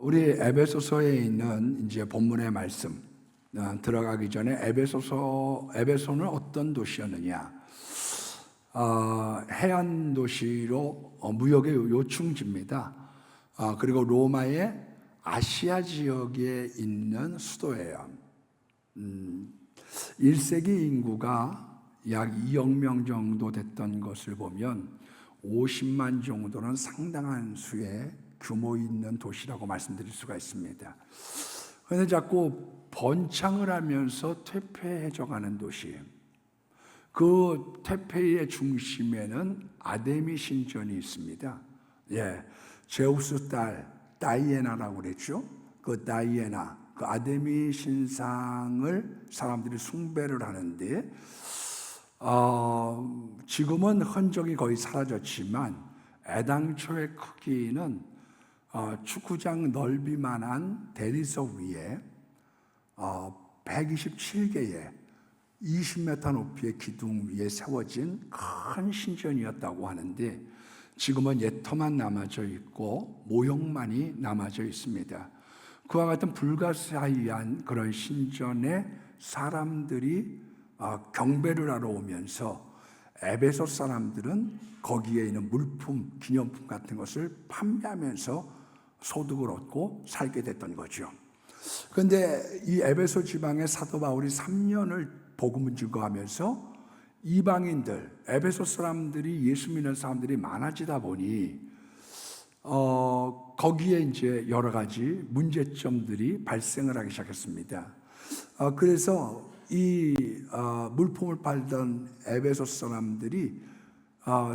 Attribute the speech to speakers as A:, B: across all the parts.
A: 우리 에베소서에 있는 이제 본문의 말씀 들어가기 전에 에베소는 어떤 도시였느냐? 해안 도시로 무역의 요충지입니다. 그리고 로마의 아시아 지역에 있는 수도예요. 1세기 인구가 약 2억 명 정도 됐던 것을 보면 50만 정도는 상당한 수의 규모 있는 도시라고 말씀드릴 수가 있습니다. 그런데 자꾸 번창을 하면서 퇴폐해져가는 도시, 그 퇴폐의 중심에는 아데미 신전이 있습니다. 제우스 딸 다이애나라고 그랬죠. 그 다이애나, 그 아데미 신상을 사람들이 숭배를 하는데 지금은 흔적이 거의 사라졌지만 애당초의 크기는 축구장 넓이만한 대리석 위에 127개의 20m 높이의 기둥 위에 세워진 큰 신전이었다고 하는데 지금은 옛터만 남아져 있고 모형만이 남아져 있습니다. 그와 같은 불가사의한 그런 신전에 사람들이 경배를 하러 오면서 에베소 사람들은 거기에 있는 물품, 기념품 같은 것을 판매하면서 소득을 얻고 살게 됐던 거죠. 그런데 이 에베소 지방의 사도 바울이 3년을 복음을 증거하면서 이방인들, 에베소 사람들이 예수 믿는 사람들이 많아지다 보니 거기에 이제 여러 가지 문제점들이 발생을 하기 시작했습니다. 그래서 이 물품을 팔던 에베소 사람들이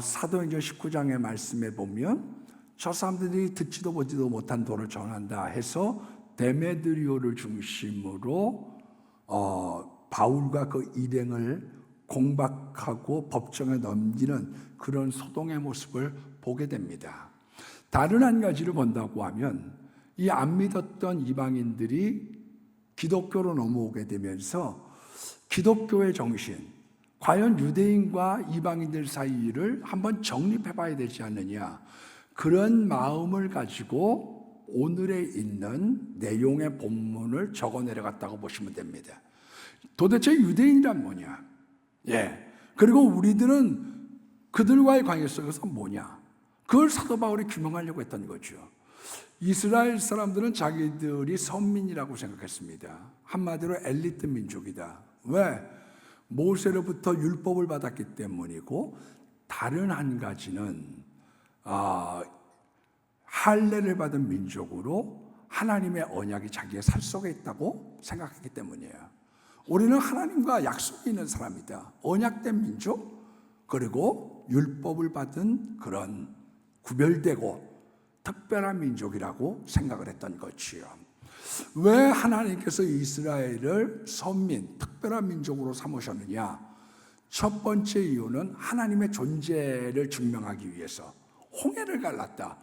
A: 사도행전 19장의 말씀에 보면 저 사람들이 듣지도 보지도 못한 도를 전한다 해서 데메드리오를 중심으로 바울과 그 일행을 공박하고 법정에 넘기는 그런 소동의 모습을 보게 됩니다. 다른 한 가지를 본다고 하면 이 안 믿었던 이방인들이 기독교로 넘어오게 되면서 기독교의 정신, 과연 유대인과 이방인들 사이를 한번 정립해 봐야 되지 않느냐, 그런 마음을 가지고 오늘에 있는 내용의 본문을 적어 내려갔다고 보시면 됩니다. 도대체 유대인이란 뭐냐? 그리고 우리들은 그들과의 관계 속에서 뭐냐? 그걸 사도 바울이 규명하려고 했던 거죠. 이스라엘 사람들은 자기들이 선민이라고 생각했습니다. 한마디로 엘리트 민족이다. 왜? 모세로부터 율법을 받았기 때문이고, 다른 한 가지는 할례를 받은 민족으로 하나님의 언약이 자기의 살 속에 있다고 생각했기 때문이에요. 우리는 하나님과 약속이 있는 사람이다. 언약된 민족, 그리고 율법을 받은 그런 구별되고 특별한 민족이라고 생각을 했던 것이요. 왜 하나님께서 이스라엘을 선민, 특별한 민족으로 삼으셨느냐? 첫 번째 이유는 하나님의 존재를 증명하기 위해서. 홍해를 갈랐다.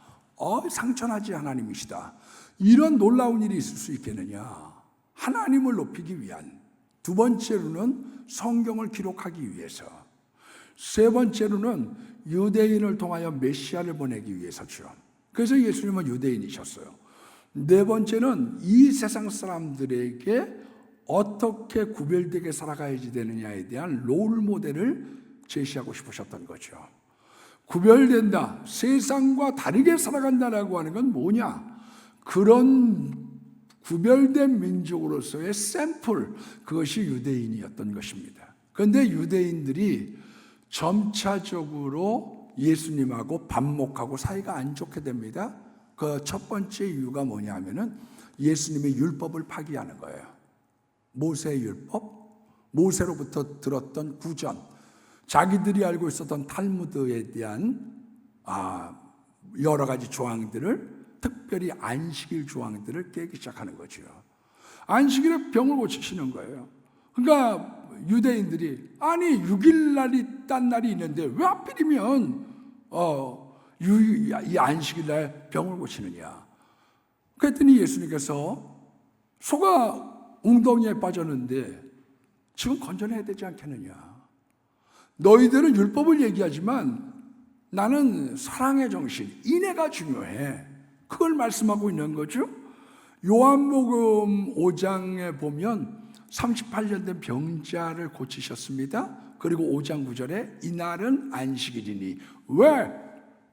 A: 상천하지 하나님이시다. 이런 놀라운 일이 있을 수 있겠느냐? 하나님을 높이기 위한. 두 번째로는 성경을 기록하기 위해서. 세 번째로는 유대인을 통하여 메시아를 보내기 위해서죠. 그래서 예수님은 유대인이셨어요. 네 번째는 이 세상 사람들에게 어떻게 구별되게 살아가야지 되느냐에 대한 롤 모델을 제시하고 싶으셨던 거죠. 구별된다, 세상과 다르게 살아간다라고 하는 건 뭐냐? 그런 구별된 민족으로서의 샘플, 그것이 유대인이었던 것입니다. 그런데 유대인들이 점차적으로 예수님하고 반목하고 사이가 안 좋게 됩니다. 그 첫 번째 이유가 뭐냐면은 예수님의 율법을 파기하는 거예요. 모세의 율법, 모세로부터 들었던 구전, 자기들이 알고 있었던 탈무드에 대한 여러 가지 조항들을, 특별히 안식일 조항들을 깨기 시작하는 거죠. 안식일에 병을 고치시는 거예요. 그러니까 유대인들이 아니 6일날이 딴 날이 있는데 왜 하필이면 이 안식일날 병을 고치느냐? 그랬더니 예수님께서 소가 웅덩이에 빠졌는데 지금 건져내야 되지 않겠느냐? 너희들은 율법을 얘기하지만 나는 사랑의 정신, 인애가 중요해. 그걸 말씀하고 있는 거죠. 요한복음 5장에 보면 38년 된 병자를 고치셨습니다. 그리고 5장 9절에 이날은 안식일이니, 왜?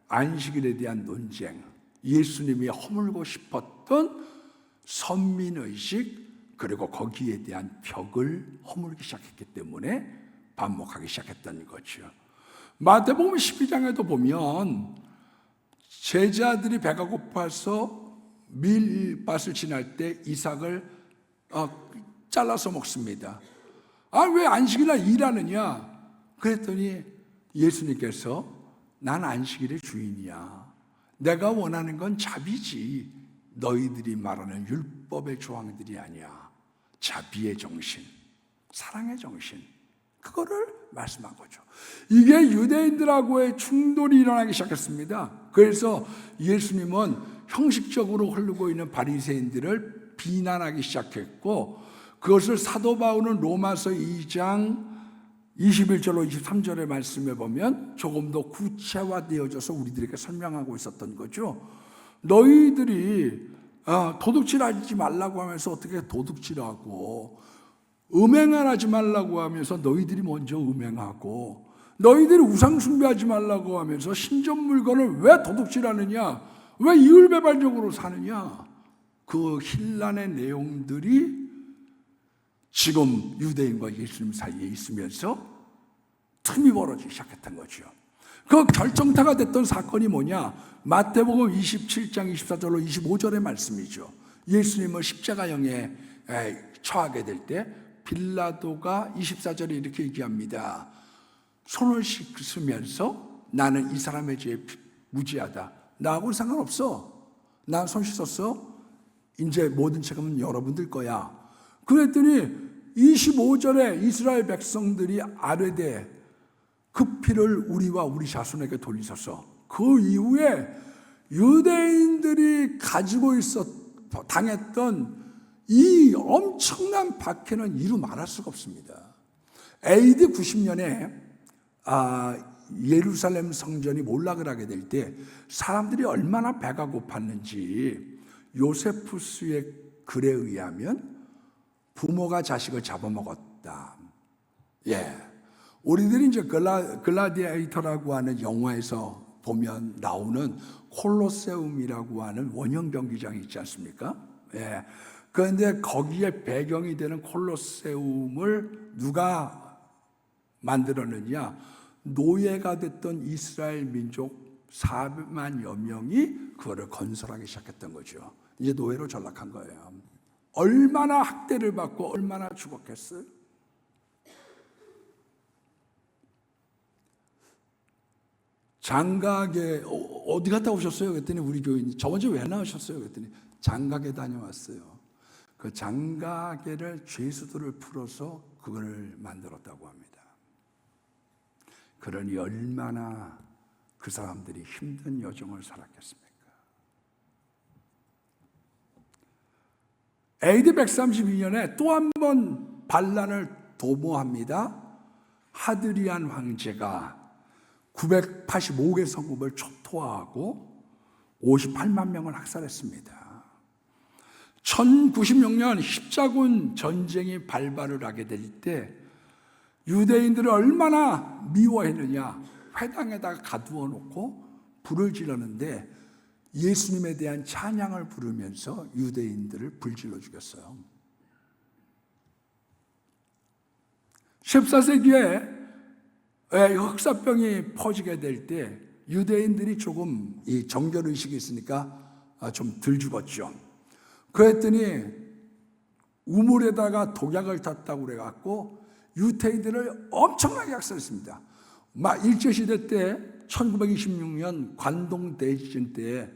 A: 안식일에 대한 논쟁, 예수님이 허물고 싶었던 선민의식, 그리고 거기에 대한 벽을 허물기 시작했기 때문에 반목하기 시작했던 거죠. 마태복음 12장에도 보면 제자들이 배가 고파서 밀밭을 지날 때 이삭을 잘라서 먹습니다. 왜 안식일날 일하느냐? 그랬더니 예수님께서 난 안식일의 주인이야. 내가 원하는 건 자비지. 너희들이 말하는 율법의 조항들이 아니야. 자비의 정신, 사랑의 정신, 그거를 말씀한 거죠. 이게 유대인들하고의 충돌이 일어나기 시작했습니다. 그래서 예수님은 형식적으로 흐르고 있는 바리새인들을 비난하기 시작했고, 그것을 사도 바울은 로마서 2장 21절로 23절의 말씀에 보면 조금 더 구체화되어져서 우리들에게 설명하고 있었던 거죠. 너희들이 도둑질하지 말라고 하면서 어떻게 도둑질하고, 음행을 하지 말라고 하면서 너희들이 먼저 음행하고, 너희들이 우상 숭배하지 말라고 하면서 신전 물건을 왜 도둑질하느냐, 왜 이율배반적으로 사느냐, 그 혼란의 내용들이 지금 유대인과 예수님 사이에 있으면서 틈이 벌어지기 시작했던 거죠. 그 결정타가 됐던 사건이 뭐냐? 마태복음 27장 24절로 25절의 말씀이죠. 예수님을 십자가형에 처하게 될 때 빌라도가 24절에 이렇게 얘기합니다. 손을 씻으면서 나는 이 사람의 죄에 무죄하다. 나하고는 상관없어. 난 손 씻었어. 이제 모든 책임은 여러분들 거야. 그랬더니 25절에 이스라엘 백성들이 아뢰되 그 피를 우리와 우리 자손에게 돌리소서. 그 이후에 유대인들이 가지고 당했던 이 엄청난 박해는 이루 말할 수가 없습니다. AD 90년에 예루살렘 성전이 몰락을 하게 될 때 사람들이 얼마나 배가 고팠는지 요세푸스의 글에 의하면 부모가 자식을 잡아먹었다. 우리들이 이제 글라디에이터라고 하는 영화에서 보면 나오는 콜로세움이라고 하는 원형 경기장이 있지 않습니까? 그런데 거기에 배경이 되는 콜로세움을 누가 만들었느냐? 노예가 됐던 이스라엘 민족 4만여 명이 그거를 건설하기 시작했던 거죠. 이제 노예로 전락한 거예요. 얼마나 학대를 받고 얼마나 죽었겠어요? 장가게 어디 갔다 오셨어요? 그랬더니 우리 교인이 저번 주에 왜 나오셨어요? 그랬더니 장가게 다녀왔어요. 그 장가게를 죄수들을 풀어서 그걸 만들었다고 합니다. 그러니 얼마나 그 사람들이 힘든 여정을 살았겠습니까? AD 132년에 또 한 번 반란을 도모합니다. 하드리안 황제가 985개 성읍을 초토화하고 58만 명을 학살했습니다. 1096년 십자군 전쟁이 발발을 하게 될 때 유대인들을 얼마나 미워했느냐. 회당에다가 가두어 놓고 불을 지르는데 예수님에 대한 찬양을 부르면서 유대인들을 불질러 죽였어요. 14세기에 흑사병이 퍼지게 될 때 유대인들이 조금 이 정결의식이 있으니까 좀 덜 죽었죠. 그랬더니 우물에다가 독약을 탔다고 그래갖고 유대인들을 엄청나게 학살했습니다. 일제시대 때 1926년 관동 대지진 때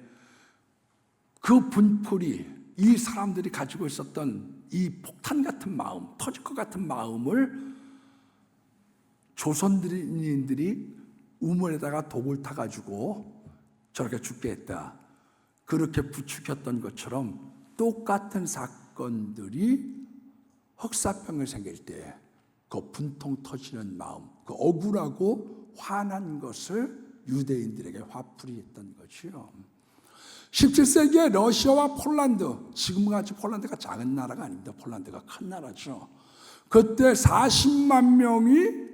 A: 그 분풀이 이 사람들이 가지고 있었던 이 폭탄 같은 마음, 터질 것 같은 마음을 조선인들이 우물에다가 독을 타가지고 저렇게 죽게 했다. 그렇게 부추겼던 것처럼 똑같은 사건들이 흑사병이 생길 때 그 분통 터지는 마음, 그 억울하고 화난 것을 유대인들에게 화풀이했던 것이요. 17세기에 러시아와 폴란드, 지금같이 폴란드가 작은 나라가 아닙니다. 폴란드가 큰 나라죠. 그때 40만 명이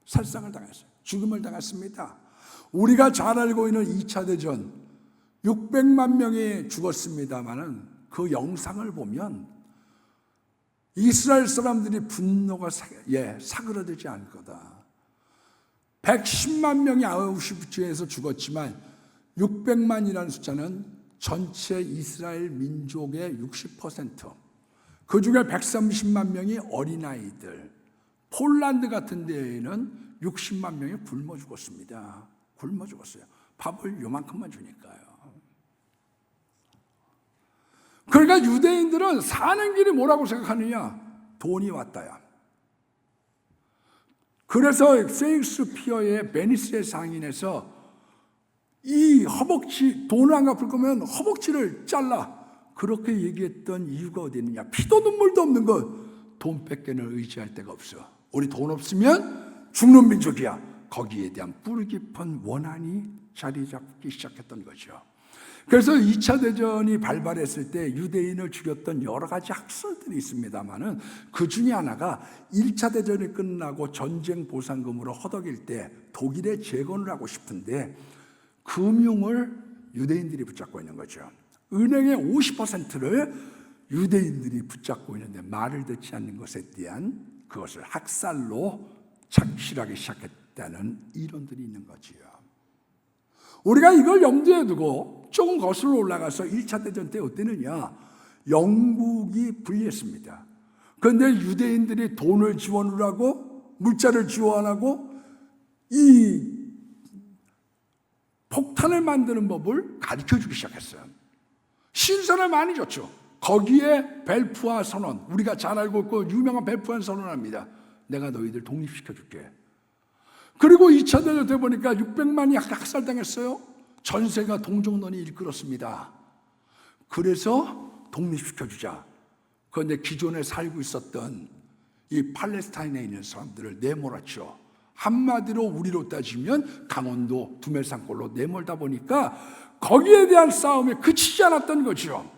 A: 살상을 당했어요. 죽음을 당했습니다. 우리가 잘 알고 있는 2차 대전 600만 명이 죽었습니다마는 그 영상을 보면 이스라엘 사람들이 분노가 사그라들지 않을 거다. 110만 명이 아우슈비츠에서 죽었지만 600만이라는 숫자는 전체 이스라엘 민족의 60%, 그 중에 130만 명이 어린아이들, 폴란드 같은 데에는 60만 명이 굶어 죽었습니다. 굶어 죽었어요. 밥을 요만큼만 주니까요. 그러니까 유대인들은 사는 길이 뭐라고 생각하느냐? 돈이 왔다야. 그래서 셰익스피어의 베니스의 상인에서 이 허벅지, 돈을 안 갚을 거면 허벅지를 잘라, 그렇게 얘기했던 이유가 어디 있느냐? 피도 눈물도 없는 것, 돈 뺏기는 의지할 데가 없어. 우리 돈 없으면 죽는 민족이야. 거기에 대한 뿌리 깊은 원한이 자리 잡기 시작했던 거죠. 그래서 2차 대전이 발발했을 때 유대인을 죽였던 여러 가지 학설들이 있습니다만은 그 중에 하나가 1차 대전이 끝나고 전쟁 보상금으로 허덕일 때 독일에 재건을 하고 싶은데 금융을 유대인들이 붙잡고 있는 거죠. 은행의 50%를 유대인들이 붙잡고 있는데 말을 듣지 않는 것에 대한 그것을 학살로 착실하게 시작했다는 이론들이 있는 거지요. 우리가 이걸 염두에 두고 조금 거슬러 올라가서 1차 대전 때 어땠느냐? 영국이 불리했습니다. 그런데 유대인들이 돈을 지원을 하고 물자를 지원하고 이 폭탄을 만드는 법을 가르쳐주기 시작했어요. 신선을 많이 줬죠. 거기에 벨푸아 선언, 우리가 잘 알고 있고 유명한 벨푸아 선언합니다. 내가 너희들 독립시켜줄게. 그리고 2차 대전 때 보니까 600만이 학살당했어요. 전세가 동정론이 일끌었습니다. 그래서 독립시켜주자. 그런데 기존에 살고 있었던 이 팔레스타인에 있는 사람들을 내몰았죠. 한마디로 우리로 따지면 강원도 두메산골로 내몰다 보니까 거기에 대한 싸움에 그치지 않았던 거죠.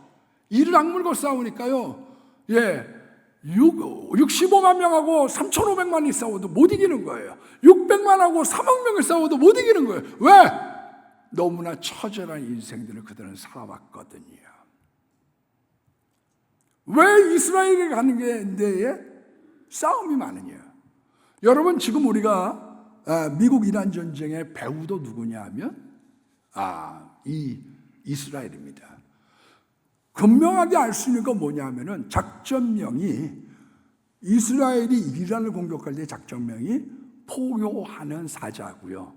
A: 이를 악물고 싸우니까요. 65만 명하고 3,500만이 싸워도 못 이기는 거예요. 600만하고 3억 명이 싸워도 못 이기는 거예요. 왜? 너무나 처절한 인생들을 그들은 살아왔거든요. 왜 이스라엘에 가는 데에 싸움이 많으냐? 여러분, 지금 우리가 미국 이란 전쟁의 배우도 누구냐 하면 이 이스라엘입니다. 분명하게 알 수 있는 건 뭐냐 하면은 작전명이, 이스라엘이 이란을 공격할 때 작전명이 포효하는 사자고요.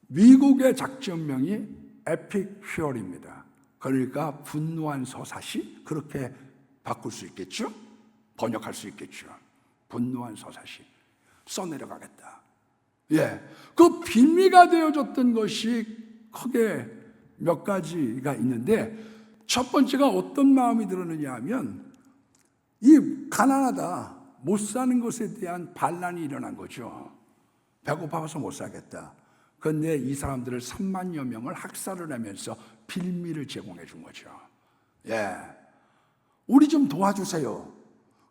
A: 미국의 작전명이 에픽 퓨어리입니다. 그러니까 분노한 서사시, 그렇게 바꿀 수 있겠죠? 번역할 수 있겠죠. 분노한 서사시. 써내려가겠다. 그 빌미가 되어줬던 것이 크게 몇 가지가 있는데, 첫 번째가 어떤 마음이 들었느냐 하면 이 가난하다, 못 사는 것에 대한 반란이 일어난 거죠. 배고파서 못 살겠다. 그런데 이 사람들을 3만여 명을 학살을 하면서 빌미를 제공해 준 거죠. 우리 좀 도와주세요.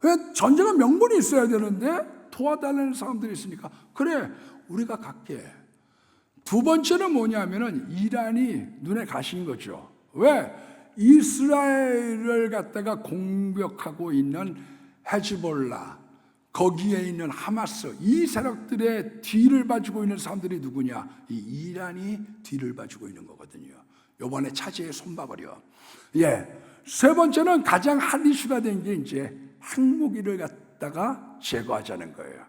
A: 왜? 전쟁은 명분이 있어야 되는데 도와달라는 사람들이 있으니까 그래, 우리가 갈게. 두 번째는 뭐냐면은 이란이 눈에 가신 거죠. 왜? 이스라엘을 갖다가 공격하고 있는 헤즈볼라, 거기에 있는 하마스, 이 세력들의 뒤를 봐주고 있는 사람들이 누구냐? 이 이란이 뒤를 봐주고 있는 거거든요. 이번에 차지해 손봐버려. 세 번째는 가장 핫 이슈가 된 게 이제 핵무기를 갖다가 제거하자는 거예요.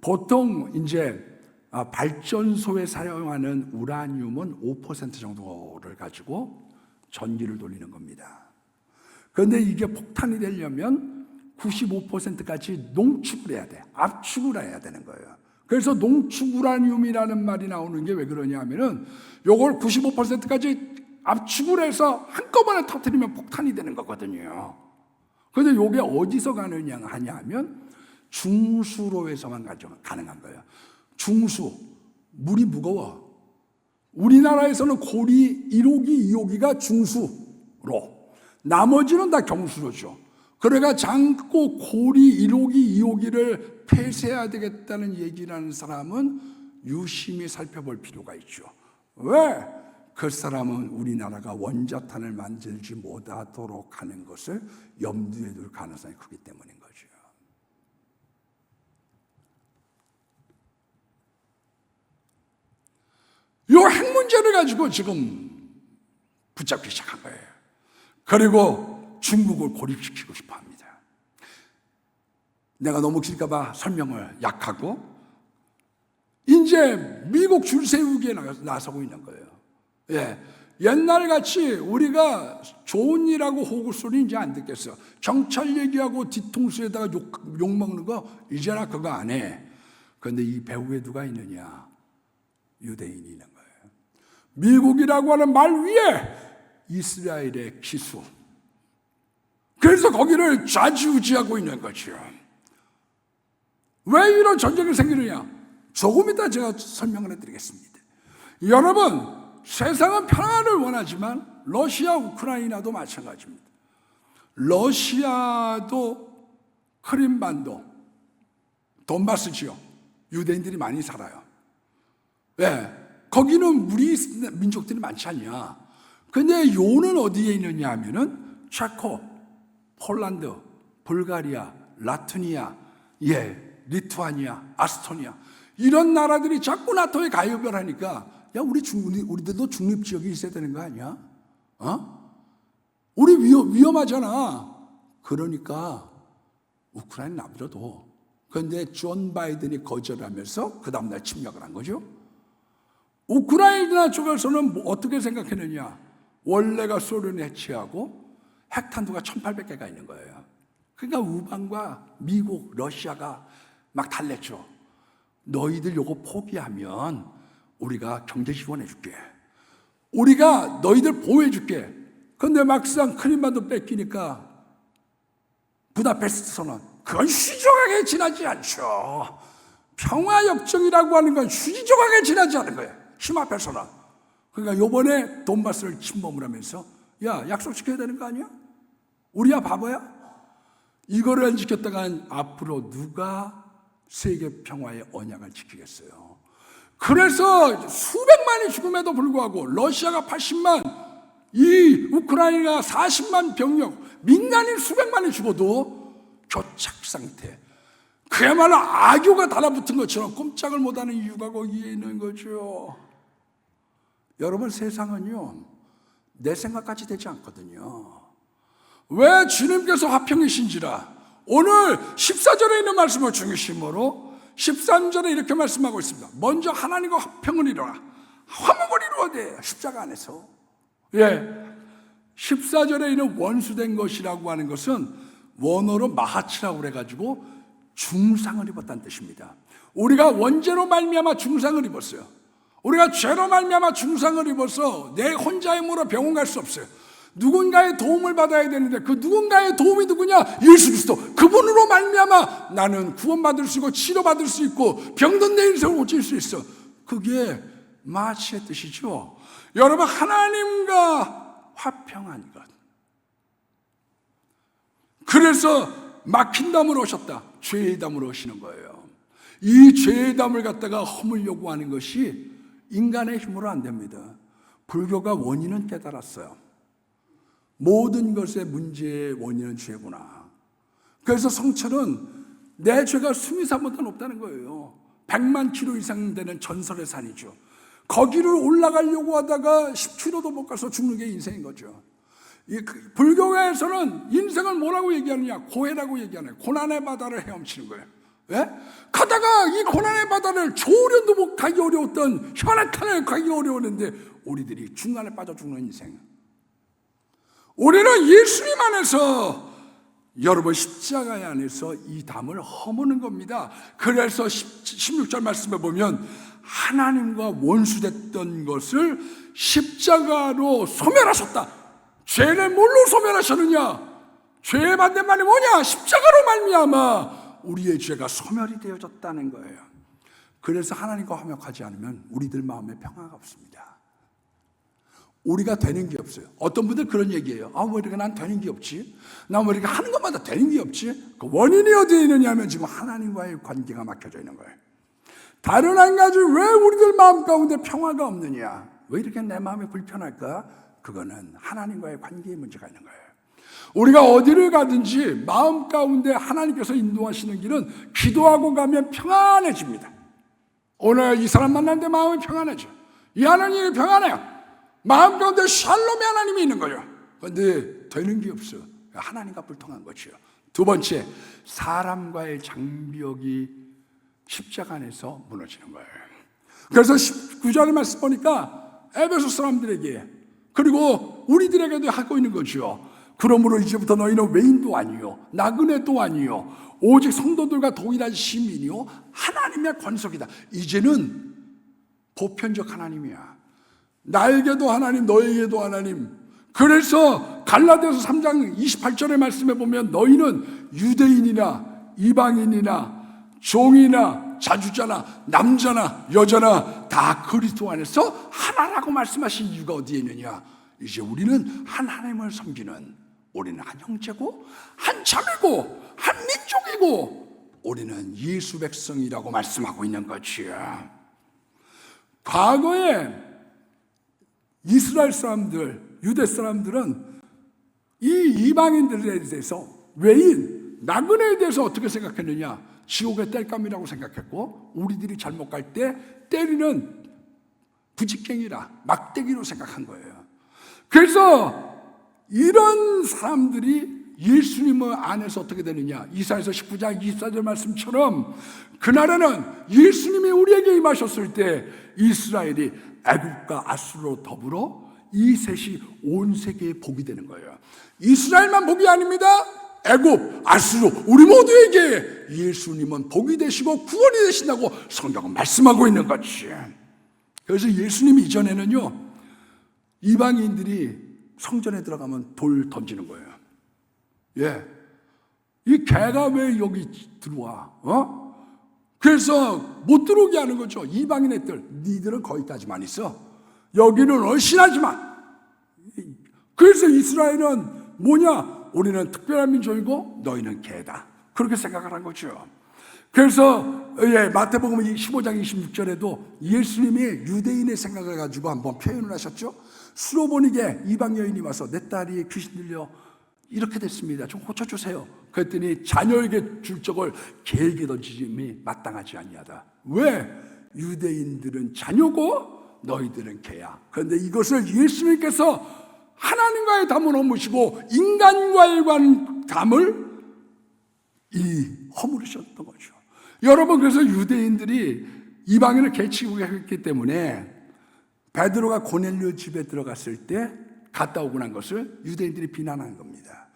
A: 보통 이제 발전소에 사용하는 우라늄은 5% 정도를 가지고 전기를 돌리는 겁니다. 그런데 이게 폭탄이 되려면 95%까지 농축을 해야 돼. 압축을 해야 되는 거예요. 그래서 농축 우라늄이라는 말이 나오는 게 왜 그러냐 하면은 요걸 95%까지 압축을 해서 한꺼번에 터뜨리면 폭탄이 되는 거거든요. 그런데 요게 어디서 가느냐 하면 중수로에서만 가능한 거예요. 중수, 물이 무거워. 우리나라에서는 고리 1호기, 2호기가 중수로, 나머지는 다 경수로죠. 그러니까 장고 고리 1호기, 2호기를 폐쇄해야 되겠다는 얘기를 하는 사람은 유심히 살펴볼 필요가 있죠. 왜? 그 사람은 우리나라가 원자탄을 만들지 못하도록 하는 것을 염두에 둘 가능성이 크기 때문인 거죠. 이 핵 문제를 가지고 지금 붙잡기 시작한 거예요. 그리고 중국을 고립시키고 싶어 합니다. 내가 너무 길까 봐 설명을 약하고, 이제 미국 줄 세우기에 나서고 있는 거예요. 예. 옛날 같이 우리가 좋은 일하고 호구소리 이제 안 듣겠어. 경찰 얘기하고 뒤통수에다가 욕 먹는 거 이제나 그거 안 해. 그런데 이 배후에 누가 있느냐? 유대인이 있는 거예요. 미국이라고 하는 말 위에 이스라엘의 기수. 그래서 거기를 좌지우지하고 있는 거죠. 왜 이런 전쟁이 생기느냐? 조금 이따 제가 설명을 해드리겠습니다. 여러분, 세상은 평화를 원하지만 러시아, 우크라이나도 마찬가지입니다. 러시아도 크림반도, 돈바스 지역, 유대인들이 많이 살아요. 왜? 거기는 우리 민족들이 많지 않냐. 근데 요는 어디에 있느냐 하면은 체코, 폴란드, 불가리아, 라트니아, 리투아니아, 아스토니아, 이런 나라들이 자꾸 나토에 가입을 하니까, 야, 우리들도 중립지역이 있어야 되는 거 아니야? 우리 위험하잖아. 그러니까 우크라이나 남겨둬. 그런데 존 바이든이 거절하면서 그 다음날 침략을 한 거죠. 우크라이나 쪽에서는 어떻게 생각했느냐? 원래가 소련이 해체하고 핵탄두가 1,800개가 있는 거예요. 그러니까 우방과 미국, 러시아가 막 달랬죠. 너희들 요거 포기하면 우리가 경제 지원해 줄게. 우리가 너희들 보호해 줄게. 그런데 막상 크림반도 뺏기니까 부다페스트 선언, 그건 휴지조각에 지나지 않죠. 평화협정이라고 하는 건 휴지조각에 지나지 않은 거예요. 힘 앞에서는. 그러니까 요번에 돈바스를 침범을 하면서, 야, 약속 지켜야 되는 거 아니야? 우리야 바보야? 이거를 안 지켰다간 앞으로 누가 세계 평화의 언약을 지키겠어요? 그래서 수백만이 죽음에도 불구하고 러시아가 80만, 이 우크라이나가 40만 병력, 민간인 수백만이 죽어도 교착 상태. 그야말로 악교가 달라붙은 것처럼 꼼짝을 못하는 이유가 거기에 있는 거죠. 여러분, 세상은요, 내 생각까지 되지 않거든요. 왜? 주님께서 화평이신지라. 오늘 14절에 있는 말씀을 중심으로 13절에 이렇게 말씀하고 있습니다. 먼저 하나님과 화평을 이루라. 화목을 이루어야 돼, 십자가 안에서. 14절에 있는 원수된 것이라고 하는 것은 원어로 마하치라고 그래가지고 중상을 입었다는 뜻입니다. 우리가 원죄로 말미암아 중상을 입었어요. 우리가 죄로 말미암아 중상을 입어서 내 혼자의 힘으로 병원 갈 수 없어요. 누군가의 도움을 받아야 되는데 그 누군가의 도움이 누구냐? 예수 그리스도. 그분으로 말미암아 나는 구원받을 수 있고 치료받을 수 있고 병든 내 인생을 고칠 수 있어. 그게 마치의 뜻이죠. 여러분, 하나님과 화평한 것. 그래서 막힌 담으로 오셨다. 죄의 담으로 오시는 거예요. 이 죄의 담을 갖다가 허물려고 하는 것이 인간의 힘으로 안 됩니다. 불교가 원인은 깨달았어요. 모든 것의 문제의 원인은 죄구나. 그래서 성철은 내 죄가 수미산보다 높다는 거예요. 100만 킬로 이상 되는 전설의 산이죠. 거기를 올라가려고 하다가 10킬로도 못 가서 죽는 게 인생인 거죠. 불교에서는 인생을 뭐라고 얘기하느냐? 고해라고 얘기하네요. 고난의 바다를 헤엄치는 거예요. 가다가 이 고난의 바다를 조련도 못 가기 어려웠던 혈액탄을 가기 어려웠는데 우리들이 중간에 빠져 죽는 인생. 우리는 예수님 안에서, 여러분, 십자가 안에서 이 담을 허무는 겁니다. 그래서 16절 말씀에 보면 하나님과 원수됐던 것을 십자가로 소멸하셨다. 죄를 뭘로 소멸하셨느냐? 죄의 반대말이 뭐냐? 십자가로 말미암아 우리의 죄가 소멸이 되어졌다는 거예요. 그래서 하나님과 화목하지 않으면 우리들 마음에 평화가 없습니다. 우리가 되는 게 없어요. 어떤 분들 그런 얘기해요. 왜 이렇게 난 되는 게 없지? 난 왜 이렇게 하는 것마다 되는 게 없지? 그 원인이 어디에 있느냐 하면 지금 하나님과의 관계가 막혀져 있는 거예요. 다른 한 가지, 왜 우리들 마음 가운데 평화가 없느냐? 왜 이렇게 내 마음이 불편할까? 그거는 하나님과의 관계에 문제가 있는 거예요. 우리가 어디를 가든지 마음 가운데 하나님께서 인도하시는 길은 기도하고 가면 평안해집니다. 오늘 이 사람 만났는데 마음이 평안해져. 이 하나님이 평안해요. 마음 가운데 샬롬의 하나님이 있는 거예요. 그런데 되는 게 없어. 하나님과 불통한 거죠. 두 번째, 사람과의 장벽이 십자가 안에서 무너지는 거예요. 그래서 19절의 말씀 보니까 에베소 사람들에게 그리고 우리들에게도 하고 있는 거죠. 그러므로 이제부터 너희는 외인도 아니요 나그네도 아니요 오직 성도들과 동일한 시민이요 하나님의 권속이다. 이제는 보편적 하나님이야. 나에게도 하나님, 너에게도 하나님. 그래서 갈라디아서 3장 28절의 말씀에 보면 너희는 유대인이나 이방인이나 종이나 자주자나 남자나 여자나 다 그리스도 안에서 하나라고 말씀하신 이유가 어디에 있느냐? 이제 우리는 한 하나님을 섬기는, 우리는 한 형제고 한 자매고 한 민족이고 우리는 예수 백성이라고 말씀하고 있는 거지요. 과거에 이스라엘 사람들, 유대 사람들은 이 이방인들에 대해서, 외인, 나그네에 대해서 어떻게 생각했느냐? 지옥의 땔감이라고 생각했고, 우리들이 잘못 갈 때 때리는 부직갱이라, 막대기로 생각한 거예요. 그래서 이런 사람들이 예수님 안에서 어떻게 되느냐? 이사야서 19장 24절 말씀처럼 그날에는 예수님이 우리에게 임하셨을 때 이스라엘이 애굽과 아수르로 더불어 이 셋이 온 세계에 복이 되는 거예요. 이스라엘만 복이 아닙니다. 애굽, 아수르, 우리 모두에게 예수님은 복이 되시고 구원이 되신다고 성경은 말씀하고 있는 거지. 그래서 예수님 이전에는요, 이방인들이 성전에 들어가면 돌 던지는 거예요. 예, 이 개가 왜 여기 들어와? 그래서 못 들어오게 하는 거죠. 이방인 애들, 니들은 거기까지만 있어. 여기는 얼씬하지 마. 그래서 이스라엘은 뭐냐? 우리는 특별한 민족이고 너희는 개다. 그렇게 생각을 한 거죠. 그래서 마태복음 15장 26절에도 예수님이 유대인의 생각을 가지고 한번 표현을 하셨죠. 수로보니게 이방 여인이 와서 내 딸이 귀신 들려 이렇게 됐습니다. 좀 고쳐주세요. 그랬더니 자녀에게 줄 적을 개에게 던지심이 마땅하지 아니하다. 왜? 유대인들은 자녀고 너희들은 개야. 그런데 이것을 예수님께서 하나님과의 담을 허무시고 인간과의 담을 허물으셨던 거죠. 여러분, 그래서 유대인들이 이방인을 개치고 했기 때문에 베드로가 고넬료 집에 들어갔을 때 갔다 오고 난 것을 유대인들이 비난한 겁니다.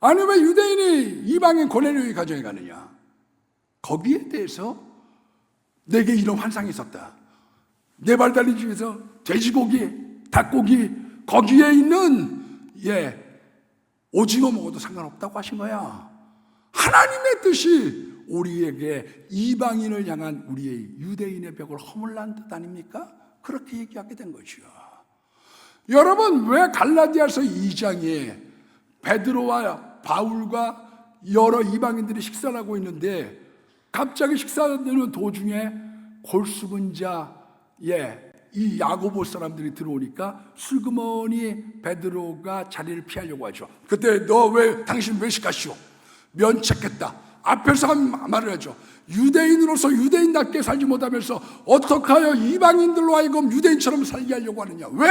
A: 아니, 왜 유대인이 이방인 고넬료의 가정에 가느냐? 거기에 대해서 내게 이런 환상이 있었다. 내 발 달린 집에서 돼지고기, 닭고기 거기에 있는 오징어 먹어도 상관없다고 하신 거야. 하나님의 뜻이 우리에게 이방인을 향한 우리의 유대인의 벽을 허물란 뜻 아닙니까? 그렇게 얘기하게 된 거죠. 여러분, 왜 갈라디아서 2장에 베드로와 바울과 여러 이방인들이 식사를 하고 있는데 갑자기 식사하는 도중에 골수분 자, 이 야고보 사람들이 들어오니까 슬그머니 베드로가 자리를 피하려고 하죠. 그때 당신 왜 식하시오? 면책했다. 앞에서 한 말을 하죠. 유대인으로서 유대인답게 살지 못하면서 어떻게 하여 이방인들로 하여금 유대인처럼 살게 하려고 하느냐? 왜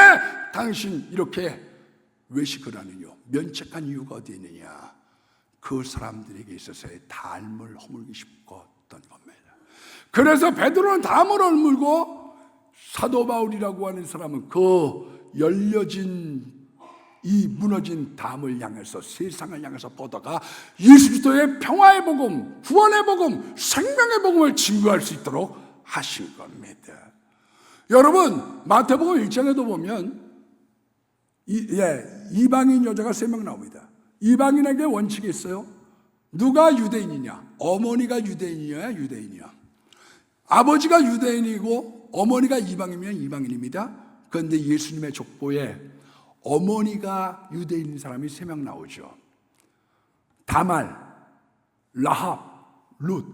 A: 당신 이렇게 외식을 하느냐? 면책한 이유가 어디 있느냐? 그 사람들에게 있어서의 담을 허물기 싶었던 겁니다. 그래서 베드로는 담을 허물고 사도 바울이라고 하는 사람은 그 열려진 이 무너진 담을 향해서 세상을 향해서 뻗어가 예수 그리스도의 평화의 복음, 구원의 복음, 생명의 복음을 증거할 수 있도록 하신 겁니다. 여러분, 마태복음 1장에도 보면 이방인 여자가 3명 나옵니다. 이방인에게 원칙이 있어요. 누가 유대인이냐? 어머니가 유대인이어야 유대인이야. 아버지가 유대인이고 어머니가 이방인이면 이방인입니다. 그런데 예수님의 족보에 어머니가 유대인인 사람이 3명 나오죠. 다말, 라합, 룻.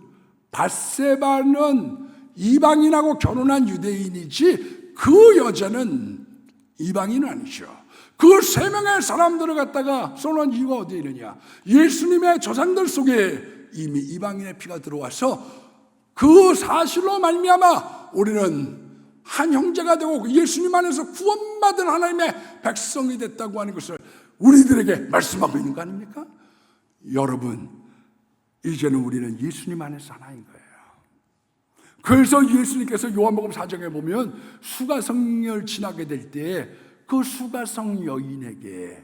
A: 밧세바는 이방인하고 결혼한 유대인이지 그 여자는 이방인은 아니죠. 그 3명의 사람들을 갖다가 쏘는 이유가 어디에 있느냐? 예수님의 조상들 속에 이미 이방인의 피가 들어와서 그 사실로 말미암아 우리는 한 형제가 되고 예수님 안에서 구원받은 하나님의 백성이 됐다고 하는 것을 우리들에게 말씀하고 있는 거 아닙니까? 여러분, 이제는 우리는 예수님 안에서 하나인 거예요. 그래서 예수님께서 요한복음 4장에 보면 수가성을 지나게 될 때 그 수가성 여인에게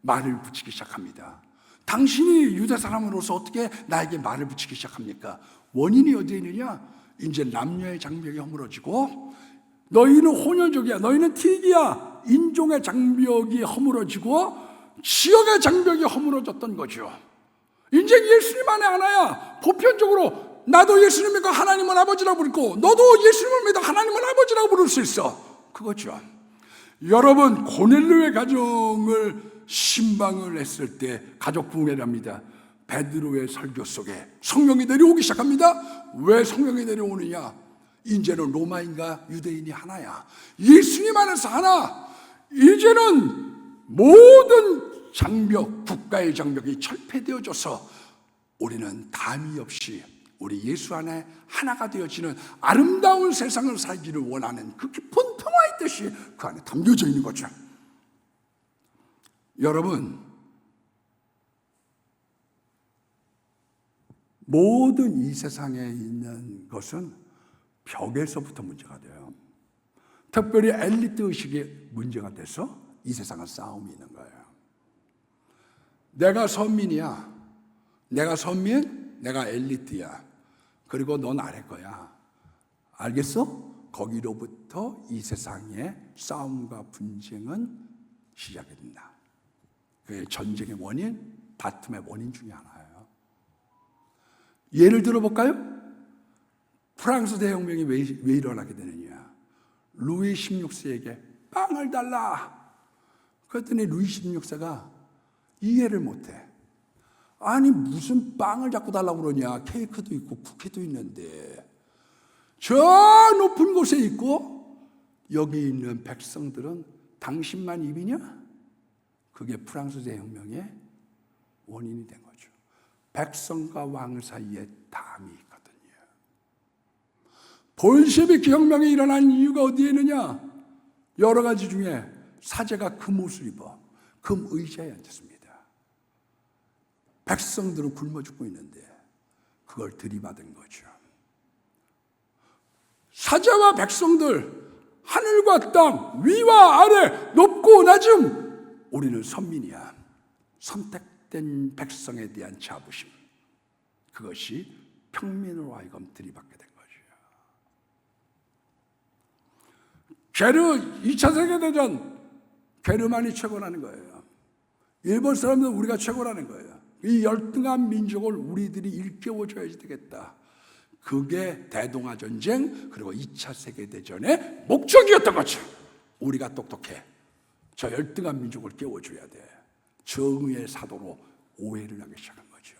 A: 말을 붙이기 시작합니다. 당신이 유대 사람으로서 어떻게 나에게 말을 붙이기 시작합니까? 원인이 어디에 있느냐? 이제 남녀의 장벽이 허물어지고 너희는 혼혈족이야, 너희는 틱이야. 인종의 장벽이 허물어지고 지역의 장벽이 허물어졌던 거죠. 이제 예수님 안에 하나야. 보편적으로 나도 예수님 믿고 하나님은 아버지라고 부르고 너도 예수님을 믿어 하나님은 아버지라고 부를 수 있어. 그거죠. 여러분, 고넬료의 가정을 신방을 했을 때 가족 부흥회를 합니다. 베드로의 설교 속에 성령이 내려오기 시작합니다. 왜 성령이 내려오느냐? 이제는 로마인과 유대인이 하나야. 예수님 안에서 하나. 이제는 모든 장벽, 국가의 장벽이 철폐되어져서 우리는 담이 없이 우리 예수 안에 하나가 되어지는 아름다운 세상을 살기를 원하는 그 깊은 평화의 뜻이 그 안에 담겨져 있는 거죠. 여러분, 모든 이 세상에 있는 것은 벽에서부터 문제가 돼요. 특별히 엘리트 의식이 문제가 돼서 이 세상은 싸움이 있는 거예요. 내가 선민이야. 내가 선민, 내가 엘리트야. 그리고 넌 아래 거야. 알겠어? 거기로부터 이 세상의 싸움과 분쟁은 시작이 된다. 그게 전쟁의 원인, 다툼의 원인 중에 하나예요. 예를 들어볼까요? 프랑스 대혁명이 왜 일어나게 되느냐? 루이 16세에게 빵을 달라. 그랬더니 루이 16세가 이해를 못해. 아니 무슨 빵을 자꾸 달라고 그러냐? 케이크도 있고 쿠키도 있는데 저 높은 곳에 있고 여기 있는 백성들은 당신만 입이냐? 그게 프랑스 대혁명의 원인이 된 거죠. 백성과 왕 사이에 담이 있거든요. 볼셰비키 혁명이 일어난 이유가 어디에 있느냐? 여러 가지 중에 사제가 금옷을 입어 금 의자에 앉았습니다. 백성들은 굶어 죽고 있는데 그걸 들이받은 거죠. 사제와 백성들, 하늘과 땅, 위와 아래, 높고 낮음, 우리는 선민이야. 선택된 백성에 대한 자부심, 그것이 평민으로 하여금 들이받게 된 거죠. 게르 2차 세계대전, 게르만이 최고라는 거예요. 일본 사람들은 우리가 최고라는 거예요. 이 열등한 민족을 우리들이 일깨워줘야지 되겠다. 그게 대동아 전쟁 그리고 2차 세계대전의 목적이었던 거죠. 우리가 똑똑해. 저 열등한 민족을 깨워줘야 돼. 정의의 사도로 오해를 하기 시작한 거죠.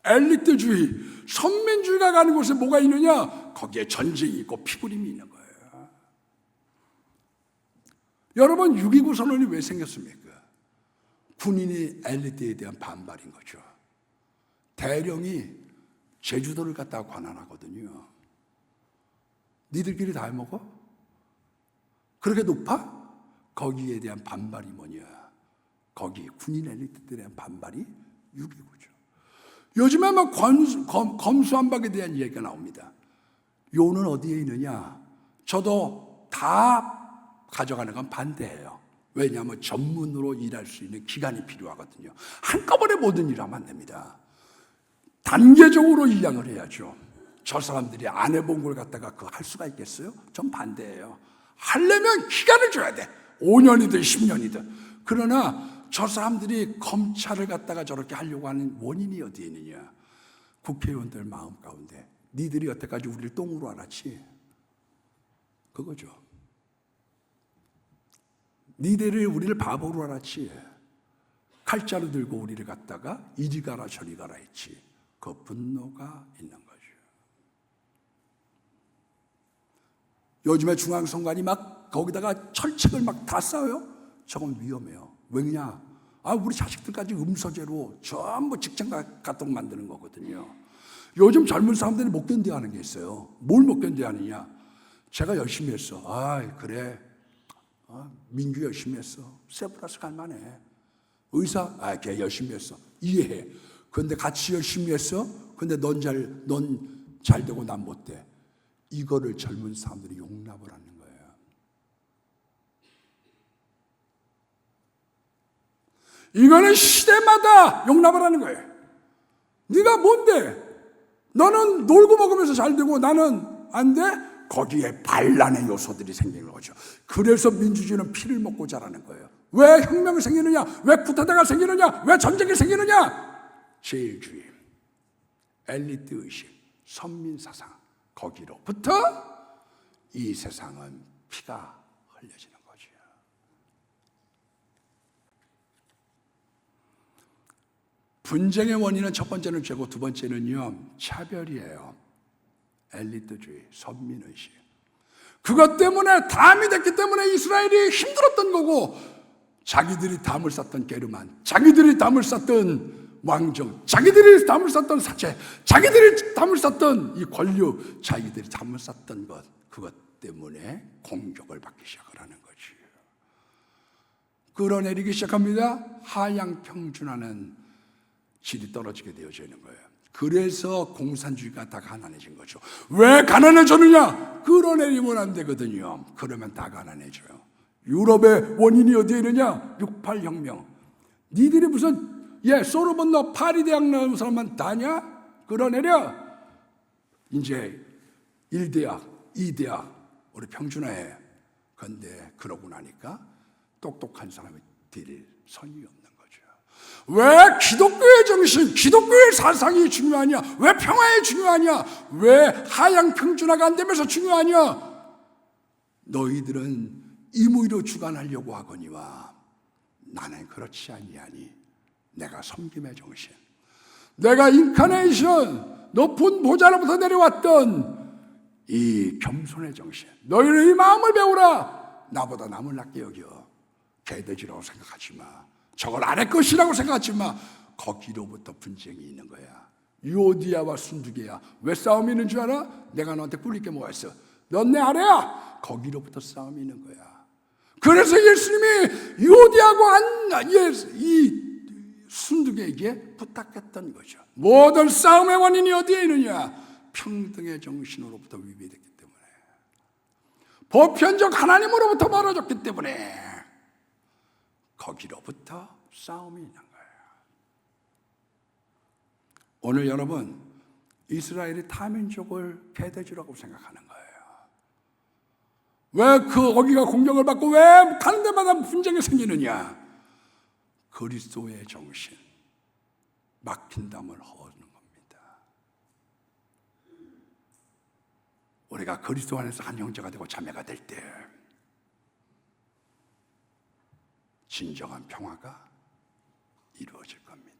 A: 엘리트주의, 선민주의가 가는 곳에 뭐가 있느냐? 거기에 전쟁이 있고 피고림이 있는 거예요. 여러분, 6.29 선언이 왜 생겼습니까? 군인이 엘리트에 대한 반발인 거죠. 대령이 제주도를 갖다가 관할하거든요. 니들끼리 다 해먹어? 그렇게 높아? 거기에 대한 반발이 뭐냐? 거기 군인 엘리트들에 대한 반발이 6.29죠. 요즘에 막 검수완박에 대한 얘기가 나옵니다. 요는 어디에 있느냐? 저도 다 가져가는 건 반대예요. 왜냐하면 전문으로 일할 수 있는 기간이 필요하거든요. 한꺼번에 모든 일을 하면 안 됩니다. 단계적으로 이양을 해야죠. 저 사람들이 안 해본 걸 갖다가 그거 할 수가 있겠어요? 전 반대예요. 하려면 기간을 줘야 돼. 5년이든 10년이든. 그러나 저 사람들이 검찰을 갖다가 저렇게 하려고 하는 원인이 어디에 있느냐? 국회의원들 마음 가운데 니들이 여태까지 우리를 똥으로 알았지? 그거죠. 니들이 우리를 바보로 알았지. 칼자루 들고 우리를 갖다가 이리 가라 저리 가라 했지. 그 분노가 있는 거죠. 요즘에 중앙선관위 막 거기다가 철책을 막 다 쌓아요. 저건 위험해요. 왜냐? 우리 자식들까지 음소제로 전부 직장 갖도록 만드는 거거든요. 요즘 젊은 사람들이 못 견뎌하는 게 있어요. 뭘 못 견뎌하느냐? 제가 열심히 했어. 그래. 민주 열심히 했어. 세브라스 갈만해. 의사? 걔 열심히 했어. 이해해. 그런데 같이 열심히 했어? 근데 넌 잘 되고 난 못 돼. 이거를 젊은 사람들이 용납을 하는 거예요. 이거는 시대마다 용납을 하는 거예요. 네가 뭔데? 너는 놀고 먹으면서 잘 되고 나는 안 돼? 거기에 반란의 요소들이 생기는 거죠. 그래서 민주주의는 피를 먹고 자라는 거예요. 왜 혁명이 생기느냐? 왜 쿠데타가 생기느냐? 왜 전쟁이 생기느냐? 제일주의, 엘리트 의식, 선민사상, 거기로부터 이 세상은 피가 흘려지는 거죠. 분쟁의 원인은 첫 번째는 죄고 두 번째는요, 차별이에요. 엘리트주의, 선민의식. 그것 때문에 담이 됐기 때문에 이스라엘이 힘들었던 거고, 자기들이 담을 쌓던 게르만, 자기들이 담을 쌓던 왕정, 자기들이 담을 쌓던 사체, 자기들이 담을 쌓던 이 권력, 자기들이 담을 쌓던 것, 그것 때문에 공격을 받기 시작을 하는 거지. 끌어내리기 시작합니다. 하향 평준화는 질이 떨어지게 되어져 있는 거예요. 그래서 공산주의가 다 가난해진 거죠. 왜 가난해졌느냐? 끌어내리면 안 되거든요. 그러면 다 가난해져요. 유럽의 원인이 어디에 있느냐? 68혁명. 니들이 무슨 솔로몬 너 파리 대학 나온 사람만 다냐? 끌어내려. 이제 1대학, 2대학 우리 평준화해. 그런데 그러고 나니까 똑똑한 사람이 될 선이 없는 거죠. 왜 기독교의 정신, 기독교의 사상이 중요하냐? 왜 평화에 중요하냐? 왜 하향 평준화가 안 되면서 중요하냐? 너희들은 임의로 주관하려고 하거니와 나는 그렇지 아니하니 내가 섬김의 정신, 내가 인카네이션 높은 보좌로부터 내려왔던 이 겸손의 정신, 너희는 이 마음을 배우라. 나보다 남을 낮게 여겨. 개돼지라고 생각하지 마. 저걸 아래 것이라고 생각하지 마. 거기로부터 분쟁이 있는 거야. 유오디아와 순두개야. 왜 싸움이 있는 줄 알아? 내가 너한테 꿀릴 게 뭐가 있어? 넌 내 아래야. 거기로부터 싸움이 있는 거야. 그래서 예수님이 유오디아고 이 순두개에게 부탁했던 거죠. 모든 싸움의 원인이 어디에 있느냐? 평등의 정신으로부터 위배됐기 때문에, 보편적 하나님으로부터 멀어졌기 때문에 거기로부터 싸움이 있는 거예요. 오늘 여러분, 이스라엘이 타민족을 개돼지라고 생각하는 거예요. 왜 거기가 공격을 받고 왜 가는 데마다 분쟁이 생기느냐? 그리스도의 정신, 막힌 담을 허는 겁니다. 우리가 그리스도 안에서 한 형제가 되고 자매가 될 때 진정한 평화가 이루어질 겁니다.